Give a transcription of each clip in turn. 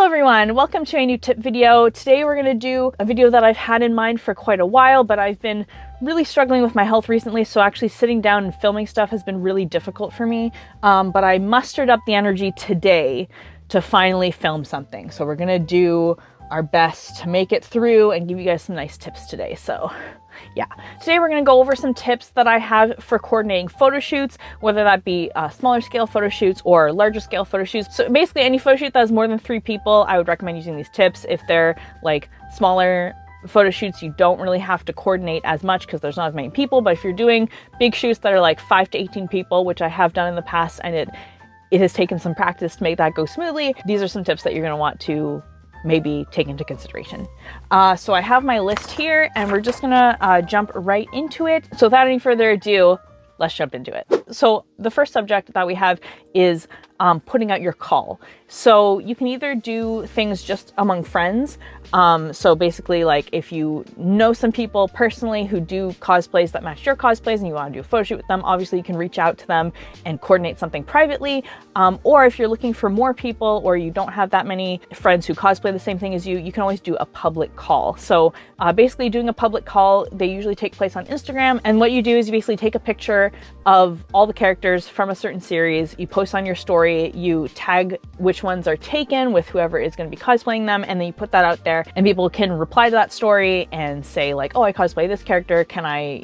Hello everyone, welcome to a new tip video. Today we're going to do a video that I've had in mind for quite a while, but I've been really struggling with my health recently, so actually sitting down and filming stuff has been really difficult for me. But I mustered up the energy today to finally film something. So we're going to do our best to make it through and give you guys some nice tips today. So yeah, today we're going to go over some tips that I have for coordinating photo shoots, whether that be smaller scale photo shoots or larger scale photo shoots. So basically any photo shoot that has more than 3 people, I would recommend using these tips. If they're like smaller photo shoots, you don't really have to coordinate as much because there's not as many people. But if you're doing big shoots that are like 5 to 18 people, which I have done in the past, and it has taken some practice to make that go smoothly, these are some tips that you're going to want to maybe take into consideration. So I have my list here and we're just gonna jump right into it. So without any further ado, let's jump into it. So the first subject that we have is putting out your call. So you can either do things just among friends. So basically, like if you know some people personally who do cosplays that match your cosplays and you want to do a photo shoot with them, obviously you can reach out to them and coordinate something privately. Or if you're looking for more people or you don't have that many friends who cosplay the same thing as you, you can always do a public call. So basically doing a public call, they usually take place on Instagram. And what you do is you basically take a picture of all the characters from a certain series, you post on your story, you tag which ones are taken with whoever is going to be cosplaying them, and then you put that out there and people can reply to that story and say like, oh, I cosplay this character, can I,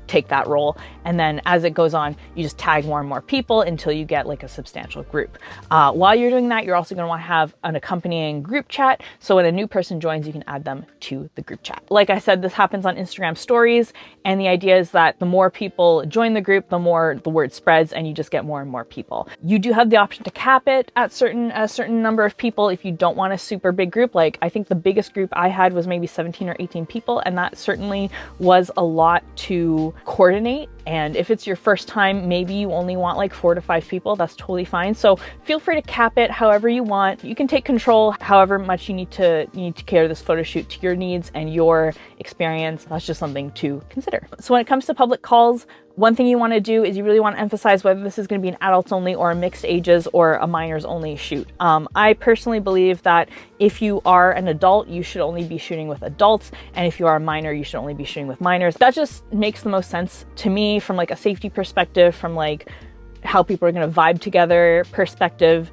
take that role? And then as it goes on, you just tag more and more people until you get like a substantial group. While you're doing that, you're also going to want to have an accompanying group chat. So when a new person joins, you can add them to the group chat. Like I said, this happens on Instagram stories. And the idea is that the more people join the group, the more the word spreads and you just get more and more people. You do have the option to cap it at a certain number of people if you don't want a super big group. Like I think the biggest group I had was maybe 17 or 18 people. And that certainly was a lot to coordinate. And if it's your first time, maybe you only want like 4 to 5 people, that's totally fine. So feel free to cap it however you want. You can take control however much you need to cater this photo shoot to your needs and your experience. That's just something to consider. So when it comes to public calls, one thing you want to do is you really want to emphasize whether this is going to be an adults only or a mixed ages or a minors only shoot. I personally believe that if you are an adult, you should only be shooting with adults. And if you are a minor, you should only be shooting with minors. That just makes the most sense to me from like a safety perspective, from like how people are going to vibe together perspective.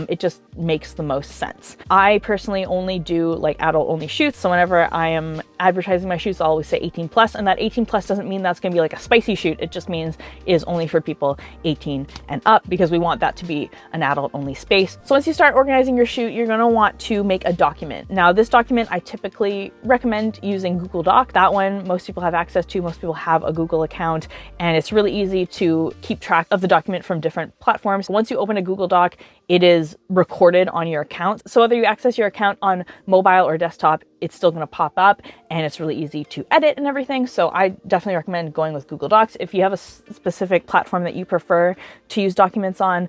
It just makes the most sense. I personally only do like adult only shoots. So whenever I am advertising my shoots, I'll always say 18 plus, and that 18 plus doesn't mean that's going to be like a spicy shoot. It just means it is only for people 18 and up because we want that to be an adult only space. So once you start organizing your shoot, you're going to want to make a document. Now this document, I typically recommend using Google Doc. That one most people have access to. Most people have a Google account and it's really easy to keep track of the document from different platforms. Once you open a Google Doc, it is recorded on your account. So whether you access your account on mobile or desktop, it's still going to pop up and it's really easy to edit and everything. So I definitely recommend going with Google Docs. If you have a specific platform that you prefer to use documents on,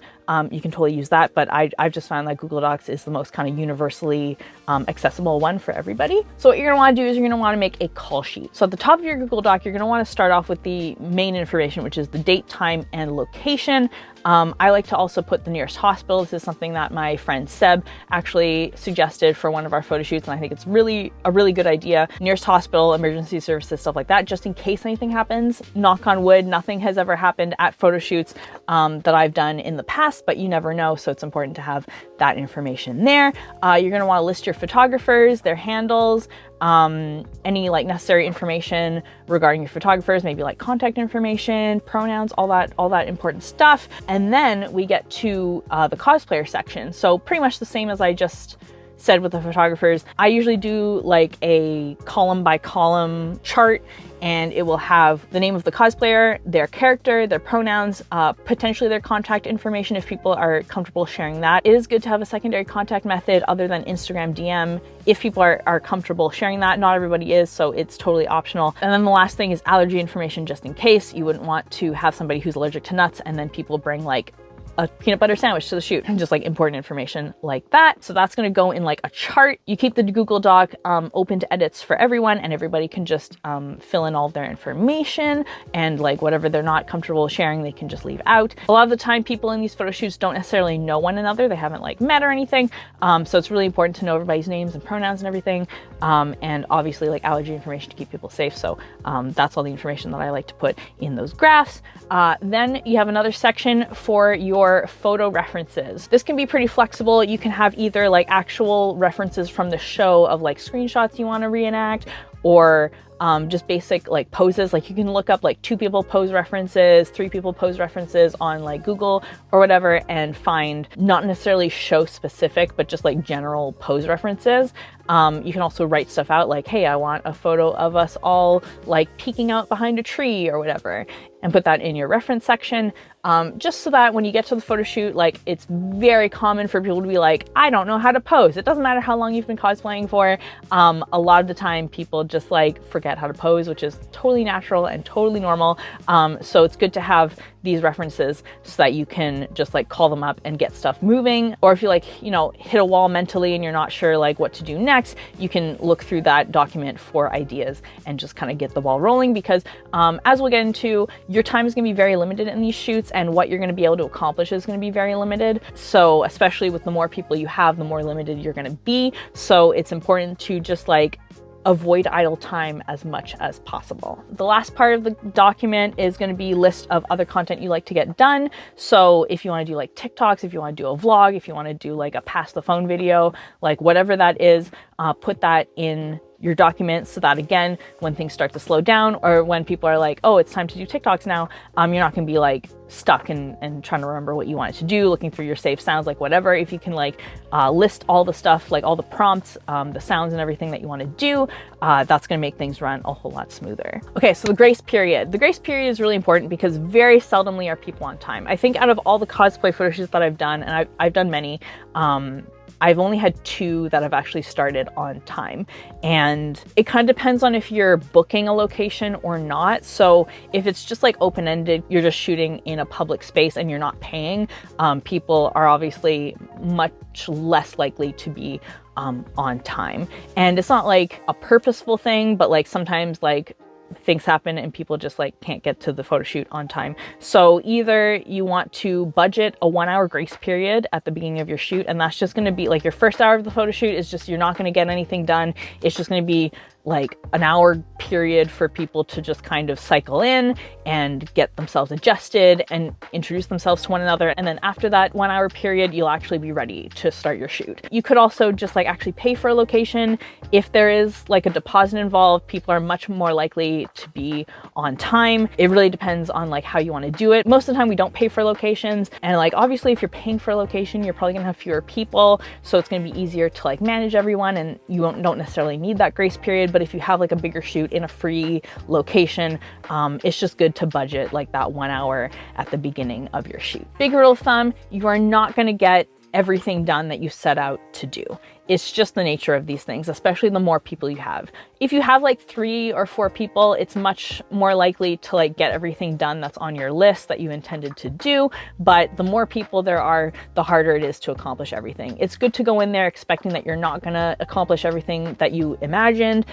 you can totally use that. But I've just found that Google Docs is the most kind of universally accessible one for everybody. So what you're going to want to do is you're going to want to make a call sheet. So at the top of your Google Doc, you're going to want to start off with the main information, which is the date, time, and location. I like to also put the nearest hospital. This is something that my friend Seb actually suggested for one of our photo shoots, and I think it's a really good idea. Nearest hospital, emergency services, stuff like that, just in case anything happens. Knock on wood, nothing has ever happened at photo shoots that I've done in the past, but you never know, so it's important to have that information there. You're going to want to list your photographers, their handles, any like necessary information regarding your photographers, maybe like contact information, pronouns, all that important stuff. And then we get to the cosplayer section. So pretty much the same as I just said with the photographers. I usually do like a column by column chart, and it will have the name of the cosplayer, their character, their pronouns, potentially their contact information if people are comfortable sharing that. It is good to have a secondary contact method other than Instagram DM if people are comfortable sharing that. Not everybody is, so it's totally optional. And then the last thing is allergy information, just in case. You wouldn't want to have somebody who's allergic to nuts and then people bring like a peanut butter sandwich to the shoot, and just like important information like that. So that's going to go in like a chart. You keep the Google Doc open to edits for everyone, and everybody can just fill in all of their information, and like whatever they're not comfortable sharing, they can just leave out. A lot of the time people in these photo shoots don't necessarily know one another. They haven't like met or anything. So it's really important to know everybody's names and pronouns and everything. And obviously like allergy information to keep people safe. So that's all the information that I like to put in those graphs. Then you have another section for your photo references. This can be pretty flexible. You can have either like actual references from the show of like screenshots you want to reenact, or just basic like poses. Like you can look up like 2 people pose references, 3 people pose references on like Google or whatever, and find not necessarily show specific, but just like general pose references. You can also write stuff out like, hey, I want a photo of us all like peeking out behind a tree or whatever, and put that in your reference section. Just so that when you get to the photo shoot, like it's very common for people to be like, I don't know how to pose. It doesn't matter how long you've been cosplaying for. A lot of the time people just like forget how to pose, which is totally natural and totally normal. So it's good to have these references so that you can just like call them up and get stuff moving. Or if you like, you know, hit a wall mentally and you're not sure like what to do next, you can look through that document for ideas and just kind of get the ball rolling, because as we'll get into, your time is going to be very limited in these shoots, and what you're going to be able to accomplish is going to be very limited. So especially with the more people you have, the more limited you're going to be. So it's important to just like avoid idle time as much as possible. The last part of the document is going to be a list of other content you like to get done. So if you want to do like TikToks, if you want to do a vlog, if you want to do like a pass the phone video, like whatever that is, put that in your documents so that again, when things start to slow down, or when people are like, oh, it's time to do TikToks now, you're not gonna be like stuck and trying to remember what you wanted to do, looking through your saved sounds, like whatever. If you can like list all the stuff, like all the prompts, the sounds and everything that you want to do, that's gonna make things run a whole lot smoother. Okay, so the grace period. The grace period is really important because very seldomly are people on time. I think out of all the cosplay photo shoots that I've done, and I've done many, I've only had 2 that have actually started on time. And it kind of depends on if you're booking a location or not. So if it's just like open-ended, you're just shooting in a public space and you're not paying, people are obviously much less likely to be on time. And it's not like a purposeful thing, but like sometimes like things happen and people just like can't get to the photo shoot on time. So either you want to budget a 1-hour grace period at the beginning of your shoot, and that's just going to be like your first hour of the photo shoot is just, you're not going to get anything done. It's just going to be like an hour period for people to just kind of cycle in and get themselves adjusted and introduce themselves to one another. And then after that 1-hour period, you'll actually be ready to start your shoot. You could also just like actually pay for a location. If there is like a deposit involved, people are much more likely to be on time. It really depends on like how you want to do it. Most of the time we don't pay for locations, and like obviously if you're paying for a location, you're probably gonna have fewer people, so it's gonna be easier to like manage everyone, and you don't necessarily need that grace period. But if you have like a bigger shoot in a free location, it's just good to budget like that 1 hour at the beginning of your shoot. Big rule of thumb, you are not going to get everything done that you set out to do. It's just the nature of these things, especially the more people you have. If you have like 3 or 4 people, it's much more likely to like get everything done that's on your list that you intended to do. But the more people there are, the harder it is to accomplish everything. It's good to go in there expecting that you're not gonna accomplish everything that you imagined.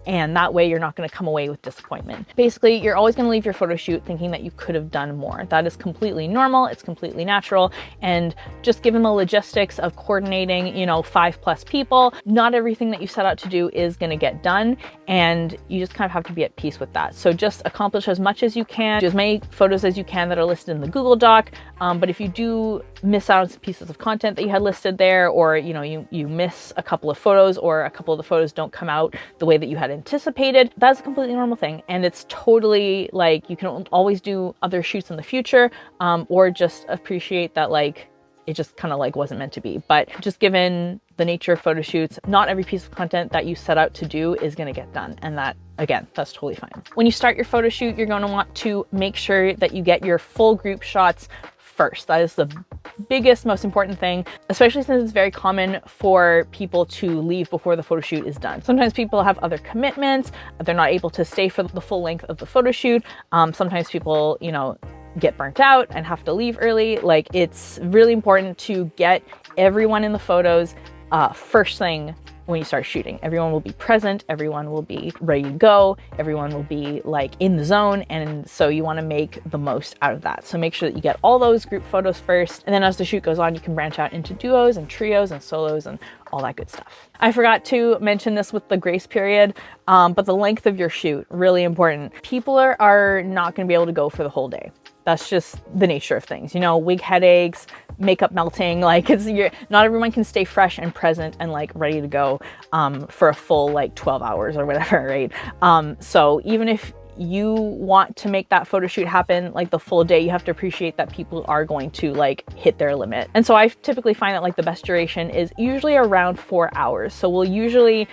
And that way you're not gonna come away with disappointment. Basically, you're always gonna leave your photo shoot thinking that you could have done more. That is completely normal, it's completely natural. And just given the logistics of coordinating, you know, 5+ people, not everything that you set out to do is gonna get done, and you just kind of have to be at peace with that. So just accomplish as much as you can, do as many photos as you can that are listed in the Google Doc. But if you do miss out on some pieces of content that you had listed there, or you know, you miss a couple of photos, or a couple of the photos don't come out the way that you had anticipated, that's a completely normal thing. And it's totally like, you can always do other shoots in the future, or just appreciate that like it just kind of like wasn't meant to be. But just given the nature of photo shoots, not every piece of content that you set out to do is going to get done. And that, again, that's totally fine. When you start your photo shoot, you're going to want to make sure that you get your full group shots first. That is the biggest, most important thing, especially since it's very common for people to leave before the photo shoot is done. Sometimes people have other commitments. They're not able to stay for the full length of the photo shoot. Sometimes people, you know, get burnt out and have to leave early. Like, it's really important to get everyone in the photos first thing when you start shooting. Everyone will be present, everyone will be ready to go, everyone will be like in the zone, and so you want to make the most out of that. So make sure that you get all those group photos first, and then as the shoot goes on, you can branch out into duos and trios and solos and all that good stuff. I forgot to mention this with the grace period, but the length of your shoot, really important. People are not going to be able to go for the whole day. That's just the nature of things, you know, wig headaches, makeup melting, like not everyone can stay fresh and present and like ready to go for a full like 12 hours or whatever, right? So even if you want to make that photo shoot happen like the full day, you have to appreciate that people are going to like hit their limit. And so I typically find that like the best duration is usually around 4 hours. So we'll usually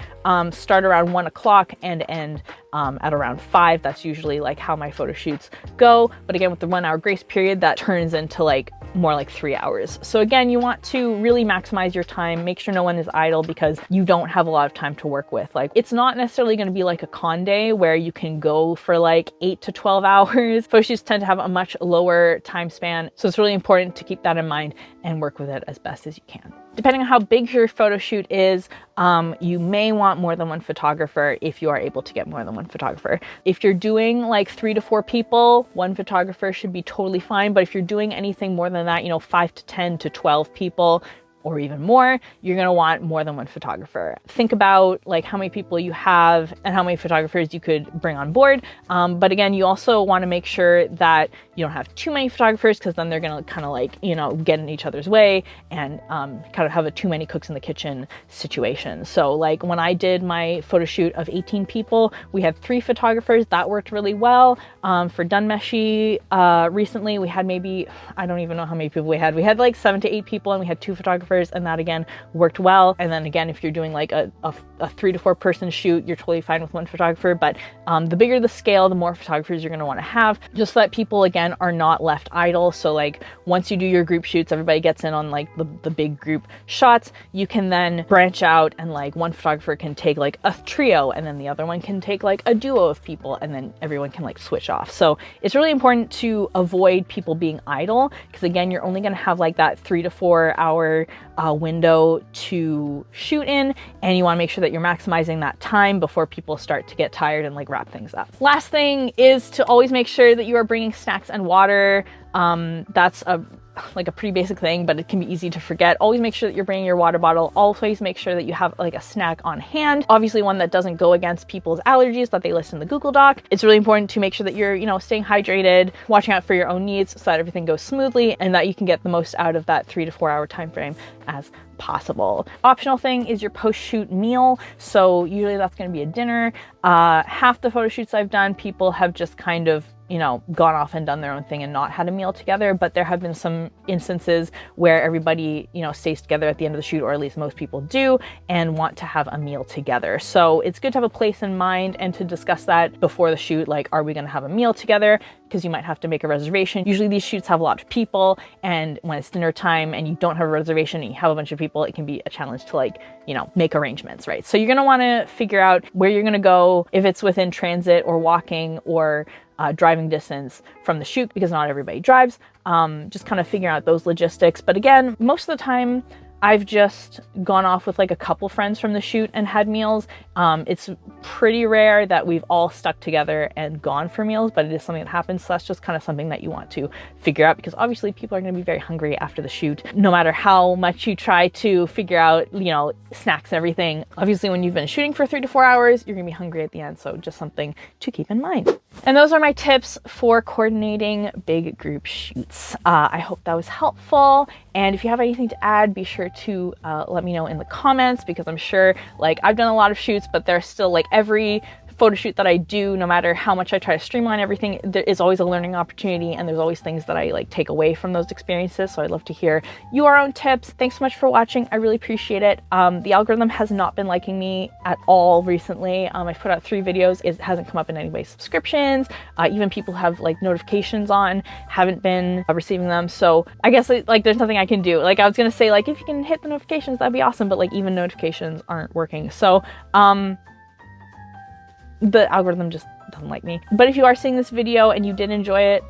start around 1 o'clock and end at around 5. That's usually like how my photo shoots go. But again, with the 1 hour grace period, that turns into like more like 3 hours. So again, you want to really maximize your time, make sure no one is idle because you don't have a lot of time to work with. Like, it's not necessarily going to be like a con day where you can go for like 8 to 12 hours. Photo shoots tend to have a much lower time span. So it's really important to keep that in mind and work with it as best as you can. Depending on how big your photo shoot is, you may want more than one photographer if you are able to get more than one photographer. If you're doing like 3 to 4 people, one photographer should be totally fine. But if you're doing anything more than that, you know, 5 to 10 to 12 people, or even more, you're going to want more than one photographer. Think about like how many people you have and how many photographers you could bring on board. But again, you also want to make sure that you don't have too many photographers, because then they're going to kind of like, you know, get in each other's way and kind of have a too many cooks in the kitchen situation. So like when I did my photo shoot of 18 people, we had 3 photographers. That worked really well. For Dunmeshi, recently we had maybe, I don't even know how many people we had. We had like 7 to 8 people and we had 2 photographers, and that again worked well. And then again, if you're doing like a 3 to 4 person shoot, you're totally fine with one photographer. But the bigger the scale, the more photographers you're going to want to have, just so that people again are not left idle. So like once you do your group shoots, everybody gets in on like the big group shots, you can then branch out and like one photographer can take like a trio, and then the other one can take like a duo of people, and then everyone can like switch off. So it's really important to avoid people being idle, because again, you're only going to have like that 3 to 4 hour window to shoot in, and you want to make sure that you're maximizing that time before people start to get tired and like wrap things up. Last thing is to always make sure that you are bringing snacks and water. That's a pretty basic thing, but it can be easy to forget. Always make sure that you're bringing your water bottle. Always make sure that you have like a snack on hand. Obviously one that doesn't go against people's allergies that they list in the Google Doc. It's really important to make sure that you're, you know, staying hydrated, watching out for your own needs so that everything goes smoothly and that you can get the most out of that 3 to 4 hour time frame as possible. Optional thing is your post-shoot meal. So usually that's going to be a dinner. Half the photo shoots I've done, people have just kind of, you know, gone off and done their own thing and not had a meal together. But there have been some instances where everybody, you know, stays together at the end of the shoot, or at least most people do, and want to have a meal together. So it's good to have a place in mind and to discuss that before the shoot. Like, are we going to have a meal together? Because you might have to make a reservation. Usually these shoots have a lot of people, and when it's dinner time and you don't have a reservation and you have a bunch of people, it can be a challenge to like, you know, make arrangements, right? So you're going to want to figure out where you're going to go, if it's within transit or walking or driving distance from the shoot, because not everybody drives. Just kind of figuring out those logistics. But again, most of the time I've just gone off with like a couple friends from the shoot and had meals. It's pretty rare that we've all stuck together and gone for meals, but it is something that happens. So that's just kind of something that you want to figure out, because obviously people are going to be very hungry after the shoot, no matter how much you try to figure out, you know, snacks and everything. Obviously, when you've been shooting for 3 to 4 hours, you're going to be hungry at the end. So just something to keep in mind. And those are my tips for coordinating big group shoots. I hope that was helpful. And if you have anything to add, be sure to let me know in the comments, because I'm sure like I've done a lot of shoots, but there's still like every photo shoot that I do, no matter how much I try to streamline everything, there is always a learning opportunity, and there's always things that I like take away from those experiences. So I'd love to hear your own tips. Thanks so much for watching. I really appreciate it. The algorithm has not been liking me at all recently. I've put out 3 videos. It hasn't come up in anybody's subscriptions. Even people have like notifications on, haven't been receiving them. So I guess like there's nothing I can do. Like I was gonna say, like, if you can hit the notifications, that'd be awesome. But like even notifications aren't working. So the algorithm just doesn't like me. But if you are seeing this video and you did enjoy it,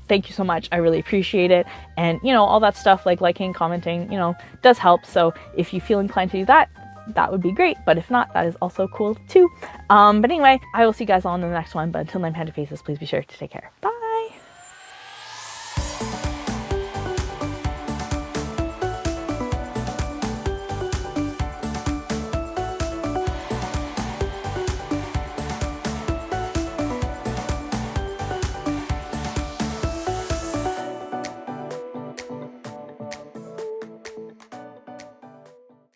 thank you so much. I really appreciate it. And you know, all that stuff like liking, commenting, you know, does help. So if you feel inclined to do that, that would be great. But if not, that is also cool too. But anyway, I will see you guys all in the next one. But until then, Panda Faces, please be sure to take care. Bye.